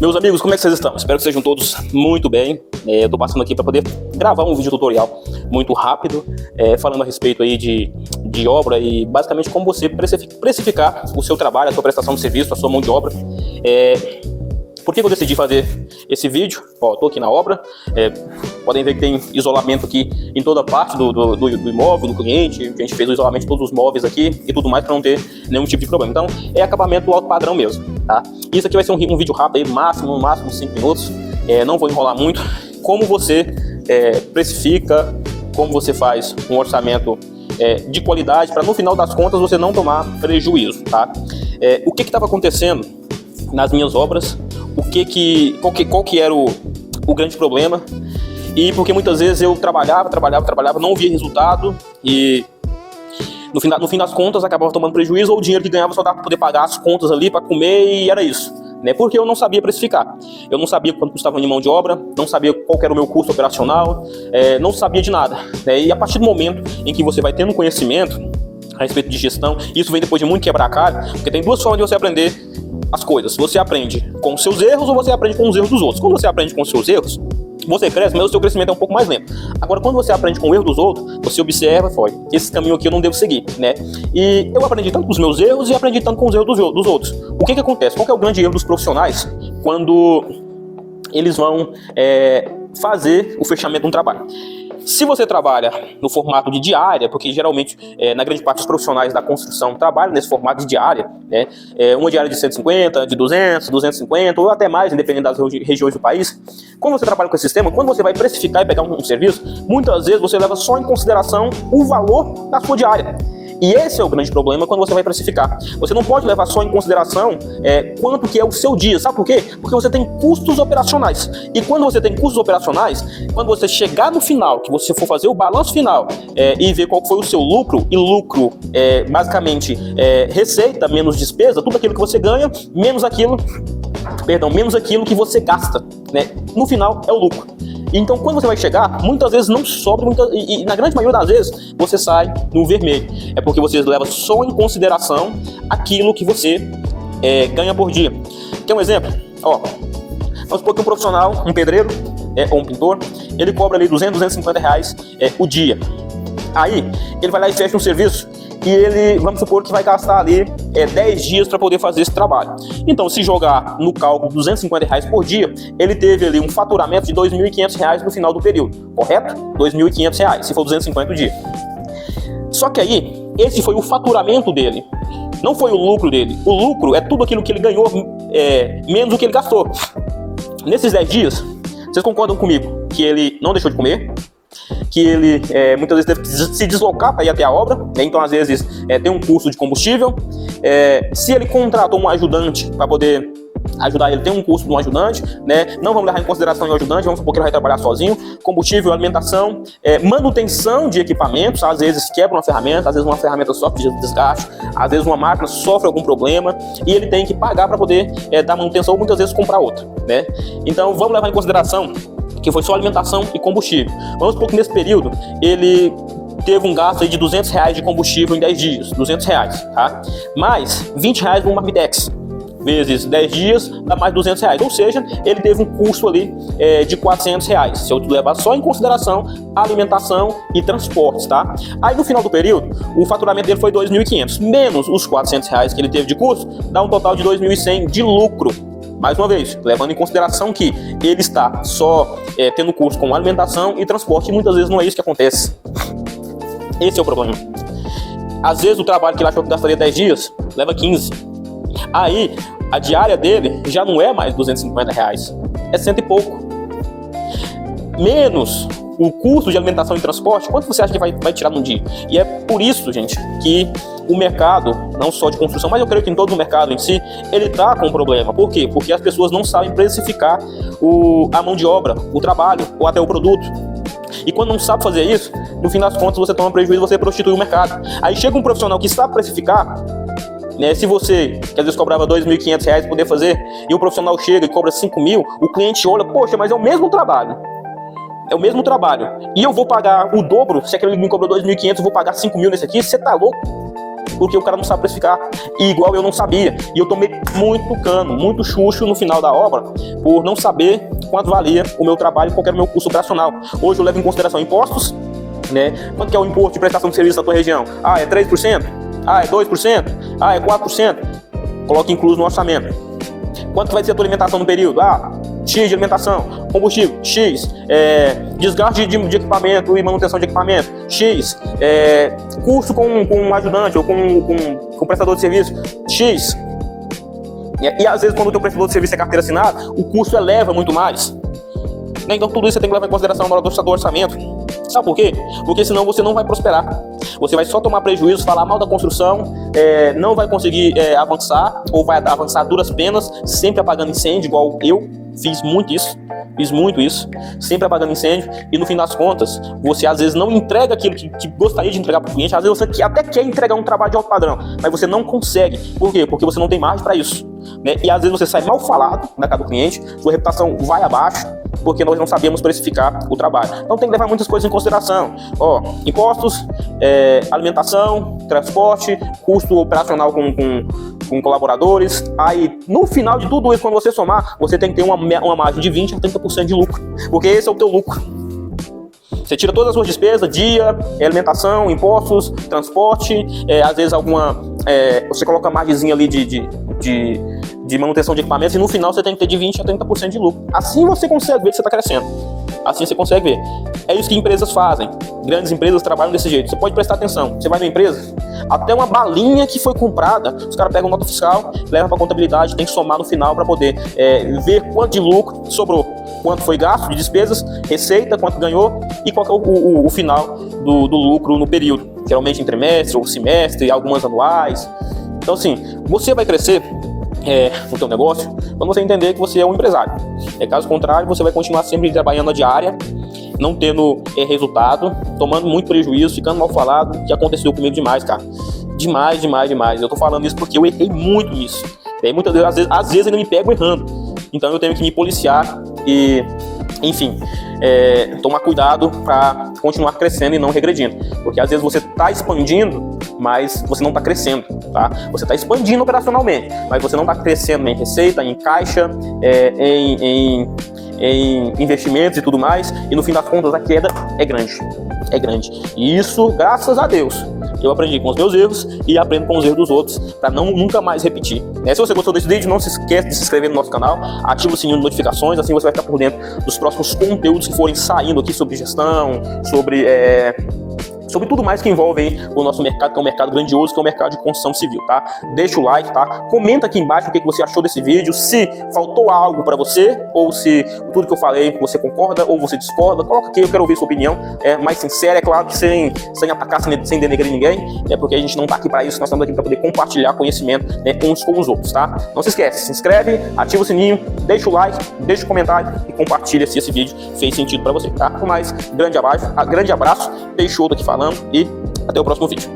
Meus amigos, como é que vocês estão? Espero que sejam todos muito bem. Eu tô passando aqui para poder gravar um vídeo tutorial muito rápido, falando a respeito aí de obra e basicamente como você precificar o seu trabalho, a sua prestação de serviço, a sua mão de obra. Por que eu decidi fazer esse vídeo? Ó, tô aqui na obra, podem ver que tem isolamento aqui em toda parte do imóvel, do cliente. A gente fez o isolamento de todos os móveis aqui e tudo mais para não ter nenhum tipo de problema. Então, é acabamento alto padrão mesmo, tá? Isso aqui vai ser um vídeo rápido aí, no máximo 5 minutos. Não vou enrolar muito. Como você precifica, como você faz um orçamento de qualidade para no final das contas você não tomar prejuízo, tá? O que estava acontecendo nas minhas obras? Qual que era o grande problema? E porque muitas vezes eu trabalhava, não via resultado e no fim das contas acabava tomando prejuízo, ou o dinheiro que ganhava só dava para poder pagar as contas ali, para comer, e era isso, né? Porque eu não sabia precificar, eu não sabia quanto custava a minha mão de obra, não sabia qual era o meu custo operacional, não sabia de nada, né? E a partir do momento em que você vai tendo conhecimento a respeito de gestão, isso vem depois de muito quebrar galho, porque tem duas formas de você aprender as coisas. Você aprende com os seus erros ou você aprende com os erros dos outros. Quando você aprende com os seus erros, você cresce, mas o seu crescimento é um pouco mais lento. Agora, quando você aprende com o erro dos outros, você observa e fala, esse caminho aqui eu não devo seguir, né? E eu aprendi tanto com os meus erros e aprendi tanto com os erros dos outros. O que acontece? Qual que é o grande erro dos profissionais quando eles vão fazer o fechamento de um trabalho? Se você trabalha no formato de diária, porque geralmente, na grande parte dos profissionais da construção trabalham nesse formato de diária, né? Uma diária de 150, de 200, 250 ou até mais, dependendo das regiões do país. Quando você trabalha com esse sistema, quando você vai precificar e pegar um serviço, muitas vezes você leva só em consideração o valor da sua diária. E esse é o grande problema quando você vai precificar. Você não pode levar só em consideração quanto que é o seu dia. Sabe por quê? Porque você tem custos operacionais. E quando você tem custos operacionais, quando você chegar no final, que você for fazer o balanço final e ver qual foi o seu lucro, e lucro basicamente receita menos despesa, tudo aquilo que você ganha, menos aquilo que você gasta, né? No final é o lucro. Então, quando você vai chegar, muitas vezes não sobra, e na grande maioria das vezes, você sai no vermelho. É porque você leva só em consideração aquilo que você ganha por dia. Quer um exemplo? Ó, vamos supor que um profissional, um pedreiro ou um pintor, ele cobra ali 200, 250 reais o dia. Aí, ele vai lá e fecha um serviço e ele, vamos supor que vai gastar ali 10 dias para poder fazer esse trabalho. Então, se jogar no cálculo 250 reais por dia, ele teve ali um faturamento de 2.500 reais no final do período, correto? 2.500 reais, se for 250 o dia. Só que aí, esse foi o faturamento dele, não foi o lucro dele. O lucro é tudo aquilo que ele ganhou menos do que ele gastou. Nesses 10 dias, vocês concordam comigo que ele não deixou de comer, que ele muitas vezes teve que se deslocar para ir até a obra, né? Então às vezes tem um custo de combustível, se ele contratou um ajudante para poder ajudar ele, tem um custo de um ajudante, né? Não vamos levar em consideração o ajudante, vamos supor que ele vai trabalhar sozinho, combustível, alimentação, manutenção de equipamentos, às vezes quebra uma ferramenta, às vezes uma ferramenta sofre de desgaste, às vezes uma máquina sofre algum problema e ele tem que pagar para poder dar manutenção ou muitas vezes comprar outra, né? Então vamos levar em consideração que foi só alimentação e combustível. Vamos supor que nesse período ele teve um gasto aí de 200 reais de combustível em 10 dias, 200 reais, tá? Mais 20 reais no Marmitex, vezes 10 dias, dá mais 200 reais. Ou seja, ele teve um custo ali de 400 reais, se eu levar só em consideração alimentação e transportes, tá? Aí no final do período, o faturamento dele foi 2.500, menos os 400 reais que ele teve de custo, dá um total de 2.100 de lucro. Mais uma vez, levando em consideração que ele está só tendo custo com alimentação e transporte, e muitas vezes não é isso que acontece. Esse é o problema. Às vezes o trabalho que ele achou que gastaria 10 dias, leva 15. Aí, a diária dele já não é mais 250 reais, é 100 e pouco. Menos o custo de alimentação e transporte, quanto você acha que vai tirar num dia? E é por isso, gente, que o mercado, não só de construção, mas eu creio que em todo o mercado em si, ele está com um problema. Por quê? Porque as pessoas não sabem precificar a mão de obra, o trabalho ou até o produto. E quando não sabe fazer isso, no fim das contas você toma prejuízo, você prostitui o mercado. Aí chega um profissional que sabe precificar, né? Se você, que às vezes cobrava 2.500 reais para poder fazer, e o profissional chega e cobra 5.000, o cliente olha, poxa, mas é o mesmo trabalho. É o mesmo trabalho. E eu vou pagar o dobro, se aquele me cobrou 2.500, eu vou pagar 5.000 nesse aqui, você tá louco? porque o cara não sabe precificar, e igual eu não sabia, e eu tomei muito cano, muito chucho no final da obra, por não saber quanto valia o meu trabalho, qual era o meu custo operacional. Hoje eu levo em consideração impostos, né? Quanto que é o imposto de prestação de serviço da tua região? Ah, é 3%? Ah, é 2%? Ah, é 4%? Coloque incluso no orçamento. Quanto vai ser a tua alimentação no período? Ah, X de alimentação, combustível, X, desgaste de equipamento e manutenção de equipamento, X, custo com um ajudante ou com prestador de serviço, X. E às vezes quando o teu prestador de serviço é carteira assinada, o custo eleva muito mais. Então tudo isso você tem que levar em consideração na hora do orçamento. Sabe por quê? Porque senão você não vai prosperar. Você vai só tomar prejuízo, falar mal da construção, não vai conseguir avançar, ou vai avançar a duras penas, sempre apagando incêndio, igual eu fiz muito isso, sempre apagando incêndio, e no fim das contas, você às vezes não entrega aquilo que gostaria de entregar para o cliente, às vezes você até quer entregar um trabalho de alto padrão, mas você não consegue. Por quê? Porque você não tem margem para isso, né? E às vezes você sai mal falado na casa do cliente, sua reputação vai abaixo, porque nós não sabemos precificar o trabalho. Então tem que levar muitas coisas em consideração. Impostos, alimentação, transporte, custo operacional com colaboradores. Aí, no final de tudo isso, quando você somar, você tem que ter uma margem de 20% a 30% de lucro, porque esse é o teu lucro. Você tira todas as suas despesas, dia, alimentação, impostos, transporte, às vezes você coloca a margenzinha ali de manutenção de equipamentos, e no final você tem que ter de 20% a 30% de lucro. Assim você consegue ver que você está crescendo. Assim você consegue ver. É isso que empresas fazem. Grandes empresas trabalham desse jeito. Você pode prestar atenção. Você vai numa empresa, até uma balinha que foi comprada, os caras pegam nota fiscal, levam para contabilidade, tem que somar no final para poder ver quanto de lucro sobrou, quanto foi gasto de despesas, receita, quanto ganhou e qual que é o final do lucro no período. Geralmente em trimestre ou semestre, algumas anuais. Então assim, você vai crescer no teu negócio quando você entender que você é um empresário. Caso contrário, você vai continuar sempre trabalhando na diária, não tendo resultado, tomando muito prejuízo, ficando mal falado, que aconteceu comigo demais, cara. Demais. Eu tô falando isso porque eu errei muito nisso. Muitas vezes, às vezes eu me pego errando. Então eu tenho que me policiar e, enfim, tomar cuidado para continuar crescendo e não regredindo. Porque às vezes você está expandindo, mas você não está crescendo, tá? Você está expandindo operacionalmente, mas você não está crescendo em receita, em caixa, em investimentos e tudo mais. E no fim das contas a queda é grande. E isso, graças a Deus, eu aprendi com os meus erros e aprendo com os erros dos outros para nunca mais repetir. Se você gostou desse vídeo, não se esqueça de se inscrever no nosso canal, ativa o sininho de notificações, assim você vai ficar por dentro dos próximos conteúdos que forem saindo aqui sobre gestão, sobre tudo mais que envolve aí o nosso mercado, que é um mercado grandioso, que é o mercado de construção civil, tá? Deixa o like, tá? Comenta aqui embaixo o que você achou desse vídeo, se faltou algo para você, ou se tudo que eu falei você concorda ou você discorda. Coloca aqui, eu quero ouvir sua opinião, mais sincera, é claro, que sem atacar, sem denegrir ninguém, porque a gente não tá aqui para isso, nós estamos aqui para poder compartilhar conhecimento uns com os outros, tá? Não se esquece, se inscreve, ativa o sininho, deixa o like, deixa o comentário e compartilha se esse vídeo fez sentido para você, tá? Por mais, grande abraço, Peixoto aqui falando, e até o próximo vídeo.